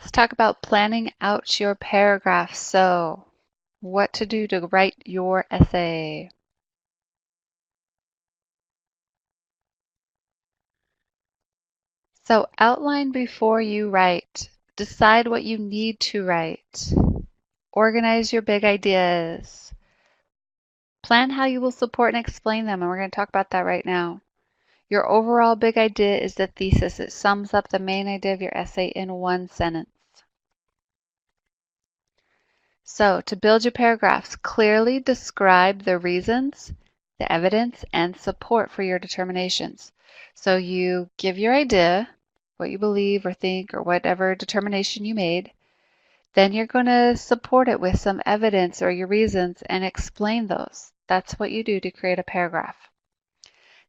Let's talk about planning out your paragraph. So, what to do to write your essay. So, outline before you write. Decide what you need to write. Organize your big ideas. Plan how you will support and explain them, and we're going to talk about that right now. Your overall big idea is the thesis. It sums up the main idea of your essay in one sentence. So, to build your paragraphs, clearly describe the reasons, the evidence, and support for your determinations. So you give your idea, what you believe or think, or whatever determination you made. Then you're going to support it with some evidence or your reasons and explain those. That's what you do to create a paragraph.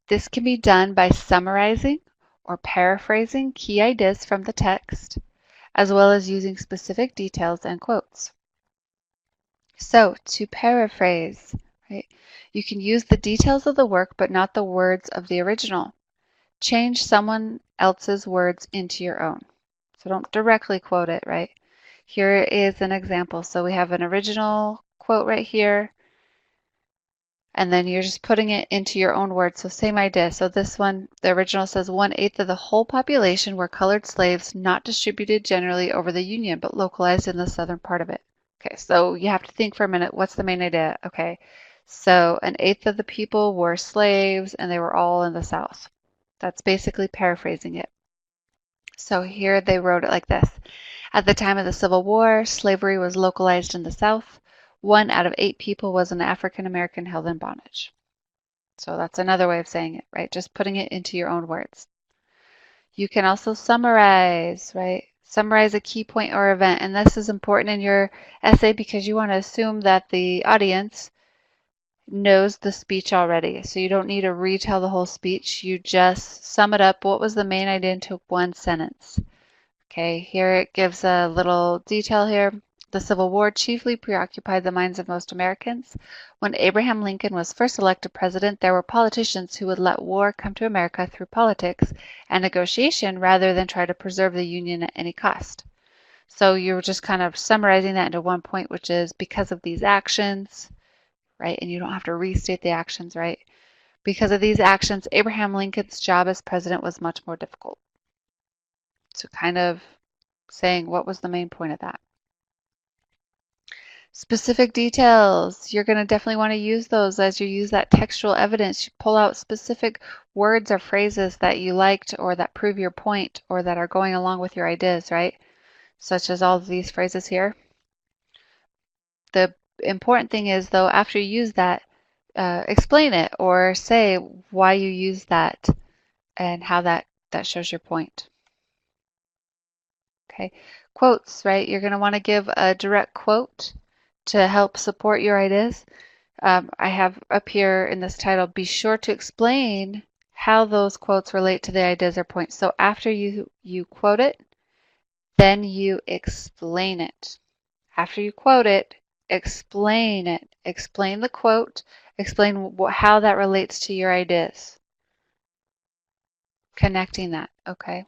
This can be done by summarizing or paraphrasing key ideas from the text, as well as using specific details and quotes. So, to paraphrase, right, you can use the details of the work but not the words of the original. Change someone else's words into your own. So don't directly quote it, right? Here is an example. So we have an original quote right here, and then you're just putting it into your own words. So same idea. So this one, the original says 1/8 of the whole population were colored slaves, not distributed generally over the Union, but localized in the southern part of it. Okay, so you have to think for a minute, what's the main idea? Okay, so 1/8 of the people were slaves and they were all in the South. That's basically paraphrasing it. So here they wrote it like this. At the time of the Civil War, slavery was localized in the South. 1 out of 8 people was an African American held in bondage. So that's another way of saying it, right? Just putting it into your own words. You can also summarize, right? Summarize a key point or event. And this is important in your essay because you want to assume that the audience knows the speech already. So you don't need to retell the whole speech. You just sum it up. What was the main idea into one sentence? Okay, here it gives a little detail here. The Civil War chiefly preoccupied the minds of most Americans. When Abraham Lincoln was first elected president, there were politicians who would let war come to America through politics and negotiation rather than try to preserve the Union at any cost. So you're just kind of summarizing that into one point, which is because of these actions, right? And you don't have to restate the actions, right? Because of these actions, Abraham Lincoln's job as president was much more difficult. So kind of saying what was the main point of that. Specific details, you're going to definitely want to use those as you use that textual evidence. You pull out specific words or phrases that you liked or that prove your point or that are going along with your ideas, right? Such as all of these phrases here. The important thing is, though, after you use that, explain it or say why you use that and how that shows your point. Okay, quotes, right? You're going to want to give a direct quote to help support your ideas. I have up here in this title, be sure to explain how those quotes relate to the ideas or points. So after you quote it, then you explain it. After you quote it, explain it. Explain the quote, explain how that relates to your ideas. Connecting that, okay?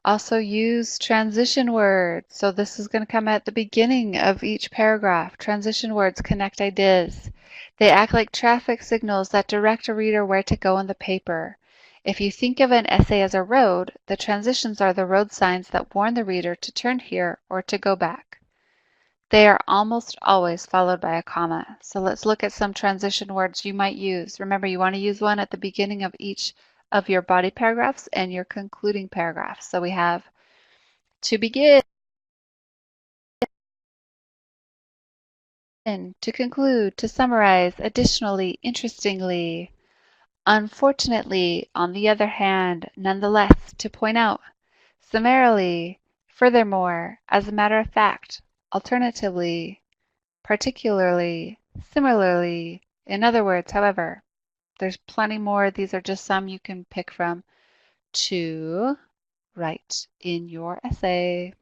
Also use transition words. So this is going to come at the beginning of each paragraph. Transition words connect ideas. They act like traffic signals that direct a reader where to go on the paper. If you think of an essay as a road, the transitions are the road signs that warn the reader to turn here or to go back. They are almost always followed by a comma. So let's look at some transition words you might use. Remember, you want to use one at the beginning of each of your body paragraphs and your concluding paragraphs. So we have to begin, to conclude, to summarize, additionally, interestingly, unfortunately, on the other hand, nonetheless, to point out, summarily, furthermore, as a matter of fact, alternatively, particularly, similarly, in other words, however. There's plenty more. These are just some you can pick from to write in your essay.